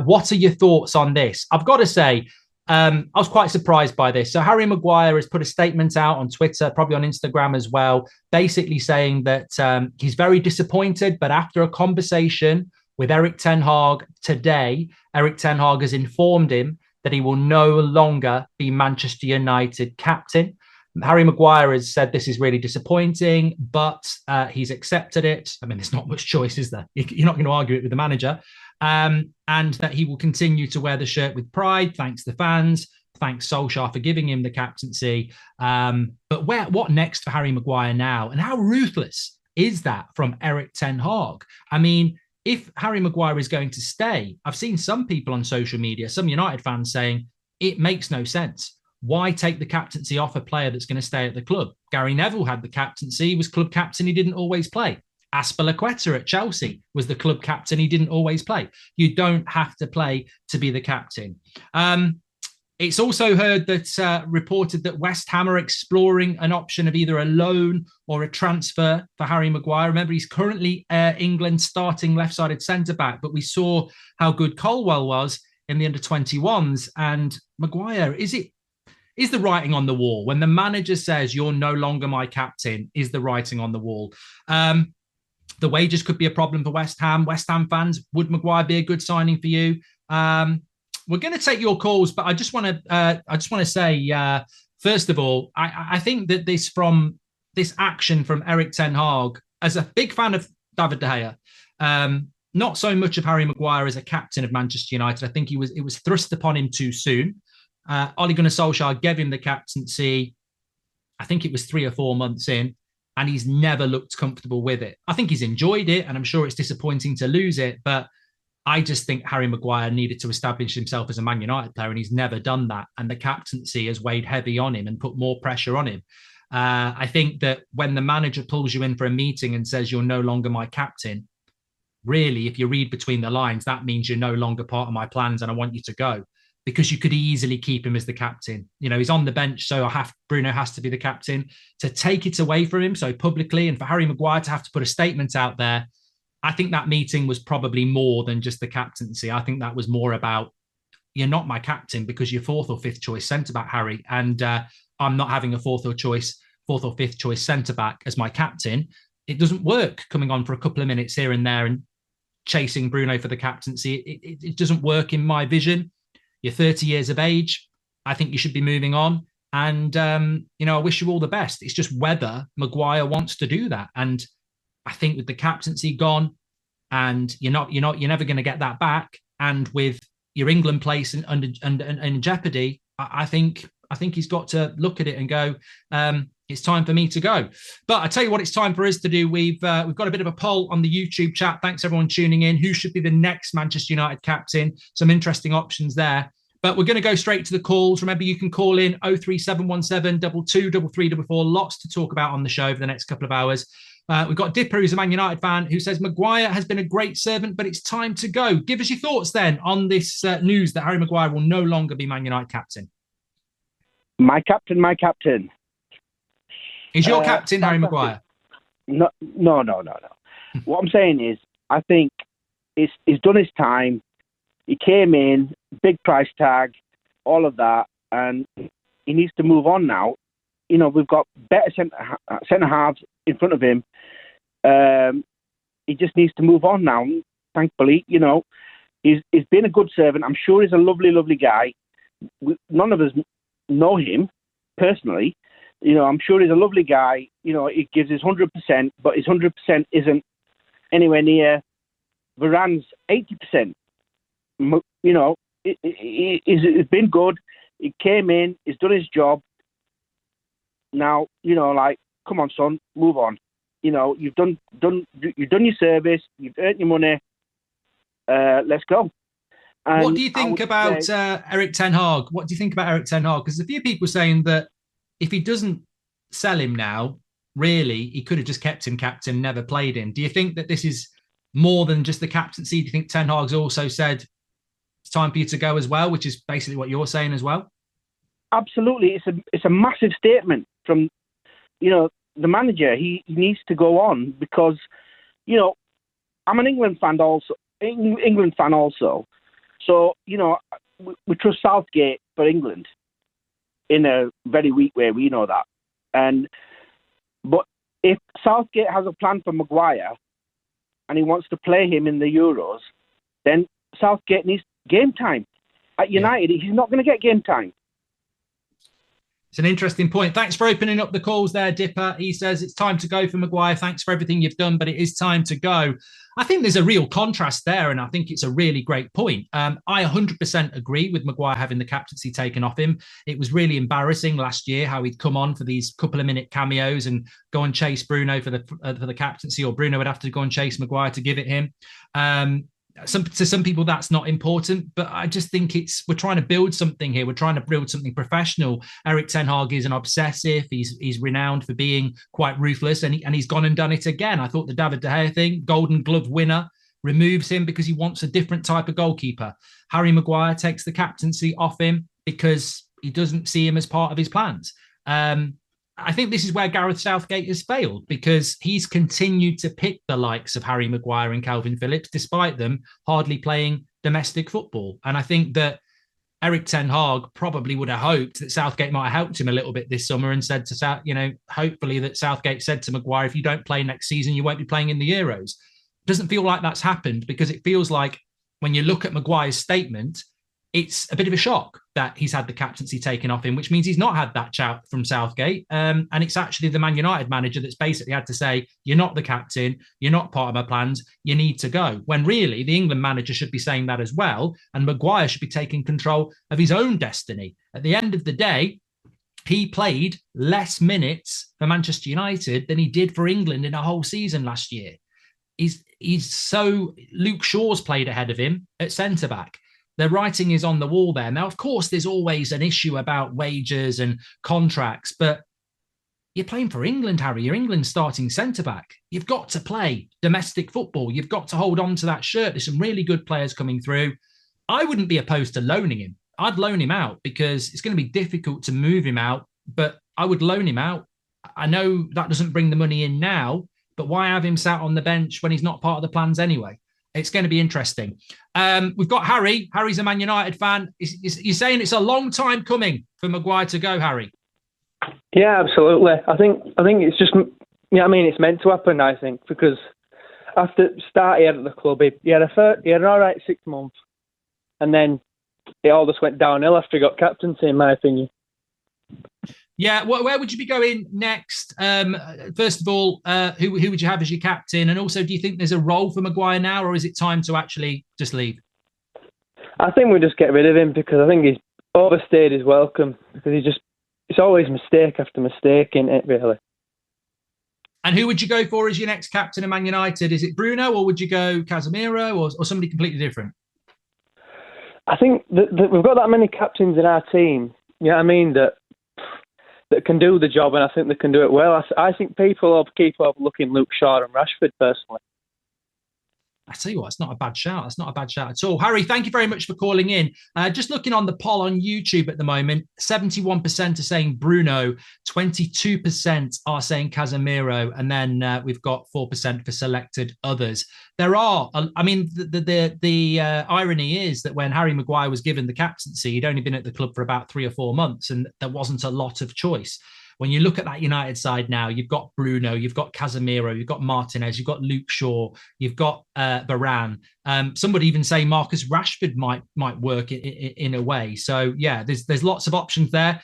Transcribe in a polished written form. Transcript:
what are your thoughts on this? I've got to say, I was quite surprised by this. So Harry Maguire has put a statement out on Twitter, probably on Instagram as well, basically saying that he's very disappointed, but after a conversation with Erik Ten Hag today, Erik Ten Hag has informed him that he will no longer be Manchester United captain. Harry Maguire has said this is really disappointing, but he's accepted it. I mean, there's not much choice, is there? You're not going to argue it with the manager. And that he will continue to wear the shirt with pride, thanks the fans, thanks Solskjaer for giving him the captaincy. But what next for Harry Maguire now? And how ruthless is that from Erik Ten Hag? I mean, if Harry Maguire is going to stay, I've seen some people on social media, some United fans saying, it makes no sense. Why take the captaincy off a player that's going to stay at the club? Gary Neville had the captaincy, he was club captain, he didn't always play. Azpilicueta at Chelsea was the club captain, he didn't always play. You don't have to play to be the captain. It's also heard that reported that West Ham are exploring an option of either a loan or a transfer for Harry Maguire. Remember, he's currently England's starting left-sided centre-back, but we saw how good Colwell was in the under-21s. And Maguire, is the writing on the wall? When the manager says, you're no longer my captain, is the writing on the wall? The wages could be a problem for West Ham. West Ham fans, would Maguire be a good signing for you? We're going to take your calls, but I just want to say, first of all, I think that this action from Erik Ten Hag, as a big fan of David De Gea, not so much of Harry Maguire as a captain of Manchester United. I think it was thrust upon him too soon. Ole Gunnar Solskjaer gave him the captaincy, I think it was 3 or 4 months in, and he's never looked comfortable with it. I think he's enjoyed it, and I'm sure it's disappointing to lose it, but I just think Harry Maguire needed to establish himself as a Man United player, and he's never done that. And the captaincy has weighed heavy on him and put more pressure on him. I think that when the manager pulls you in for a meeting and says, you're no longer my captain, really, if you read between the lines, that means you're no longer part of my plans and I want you to go. Because you could easily keep him as the captain. You know, he's on the bench, so Bruno has to be the captain. To take it away from him so publicly, and for Harry Maguire to have to put a statement out there, I think that meeting was probably more than just the captaincy. I think that was more about, you're not my captain because you're 4th or 5th choice centre-back, Harry, and I'm not having a 4th or 5th choice centre-back as my captain. It doesn't work coming on for a couple of minutes here and there and chasing Bruno for the captaincy. It doesn't work in my vision. You're 30 years of age. I think you should be moving on. And, I wish you all the best. It's just whether Maguire wants to do that. And I think with the captaincy gone, and you're never going to get that back. And with your England place in jeopardy, I think he's got to look at it and go, it's time for me to go. But I tell you what, it's time for us to do. We've got a bit of a poll on the YouTube chat. Thanks everyone tuning in. Who should be the next Manchester United captain? Some interesting options there. But we're going to go straight to the calls. Remember, you can call in 03717 223344. Lots to talk about on the show over the next couple of hours. We've got Dipper, who's a Man United fan, who says Maguire has been a great servant, but it's time to go. Give us your thoughts then on this news that Harry Maguire will no longer be Man United captain. My captain. Is your captain Harry Maguire? No. What I'm saying is, I think he's done his time. He came in, big price tag, all of that, and he needs to move on now. You know, we've got better centre halves in front of him. He just needs to move on now. Thankfully, he's been a good servant. I'm sure he's a lovely, lovely guy. None of us know him personally. I'm sure he's a lovely guy. He gives his 100%, but his 100% isn't anywhere near Varane's 80%. He's been good. He came in. He's done his job. Now, come on, son, move on. You've done your service. You've earned your money. Let's go. And what do you think about Erik Ten Hag? What do you think about Erik Ten Hag? Because a few people saying that if he doesn't sell him now, really, he could have just kept him captain, never played him. Do you think that this is more than just the captaincy? Do you think Ten Hag's also said it's time for you to go as well, which is basically what you're saying as well? Absolutely. It's a massive statement from, the manager. He needs to go on because, I'm an England fan also. So, we trust Southgate for England in a very weak way. We know that. But if Southgate has a plan for Maguire and he wants to play him in the Euros, then Southgate needs game time. At United, he's not going to get game time. It's an interesting point. Thanks for opening up the calls there, Dipper. He says it's time to go for Maguire. Thanks for everything you've done, but it is time to go. I think there's a real contrast there, and I think it's a really great point. I 100% agree with Maguire having the captaincy taken off him. It was really embarrassing last year how he'd come on for these couple of minute cameos and go and chase Bruno for the captaincy, or Bruno would have to go and chase Maguire to give it him. To some people that's not important, but I just think we're trying to build something here. We're trying to build something professional. Erik Ten Hag is an obsessive. He's renowned for being quite ruthless, and he's gone and done it again. I thought the David De Gea thing, Golden Glove winner, removes him because he wants a different type of goalkeeper. Harry Maguire takes the captaincy off him because he doesn't see him as part of his plans. I think this is where Gareth Southgate has failed, because he's continued to pick the likes of Harry Maguire and Calvin Phillips, despite them hardly playing domestic football. And I think that Erik Ten Hag probably would have hoped that Southgate might have helped him a little bit this summer and said to hopefully that Southgate said to Maguire, if you don't play next season, you won't be playing in the Euros. Doesn't feel like that's happened, because it feels like when you look at Maguire's statement, it's a bit of a shock that he's had the captaincy taken off him, which means he's not had that chat from Southgate. And it's actually the Man United manager that's basically had to say, you're not the captain, you're not part of my plans, you need to go. When really the England manager should be saying that as well. And Maguire should be taking control of his own destiny. At the end of the day, he played less minutes for Manchester United than he did for England in a whole season last year. Luke Shaw's played ahead of him at centre-back. The writing is on the wall there. Now, of course, there's always an issue about wages and contracts, but you're playing for England, Harry. You're England's starting centre-back. You've got to play domestic football. You've got to hold on to that shirt. There's some really good players coming through. I wouldn't be opposed to loaning him. I'd loan him out because it's going to be difficult to move him out, but I would loan him out. I know that doesn't bring the money in now, but why have him sat on the bench when he's not part of the plans anyway? It's going to be interesting. We've got Harry. Harry's a Man United fan. You're saying it's a long time coming for Maguire to go, Harry? Yeah, absolutely. I think it's just, it's meant to happen, I think, because after the start he had at the club, he had an all right 6 months, and then it all just went downhill after he got captaincy, in my opinion. Yeah, where would you be going next? First of all, who would you have as your captain? And also, do you think there's a role for Maguire now, or is it time to actually just leave? I think we just get rid of him, because I think he's overstayed his welcome, because it's always mistake after mistake, isn't it, really? And who would you go for as your next captain of Man United? Is it Bruno, or would you go Casemiro, or somebody completely different? I think that we've got that many captains in our team, that can do the job, and I think they can do it well. I think people will keep overlooking Luke Shaw and Rashford, personally. I tell you what, it's not a bad shout. It's not a bad shout at all. Harry, thank you very much for calling in. Just looking on the poll on YouTube at the moment, 71% are saying Bruno, 22% are saying Casemiro, and then we've got 4% for selected others. There are, the irony is that when Harry Maguire was given the captaincy, he'd only been at the club for about 3 or 4 months, and there wasn't a lot of choice. When you look at that United side now, you've got Bruno, you've got Casemiro, you've got Martinez, you've got Luke Shaw, you've got Varane. Some would even say Marcus Rashford might work in a way. So yeah, there's lots of options there.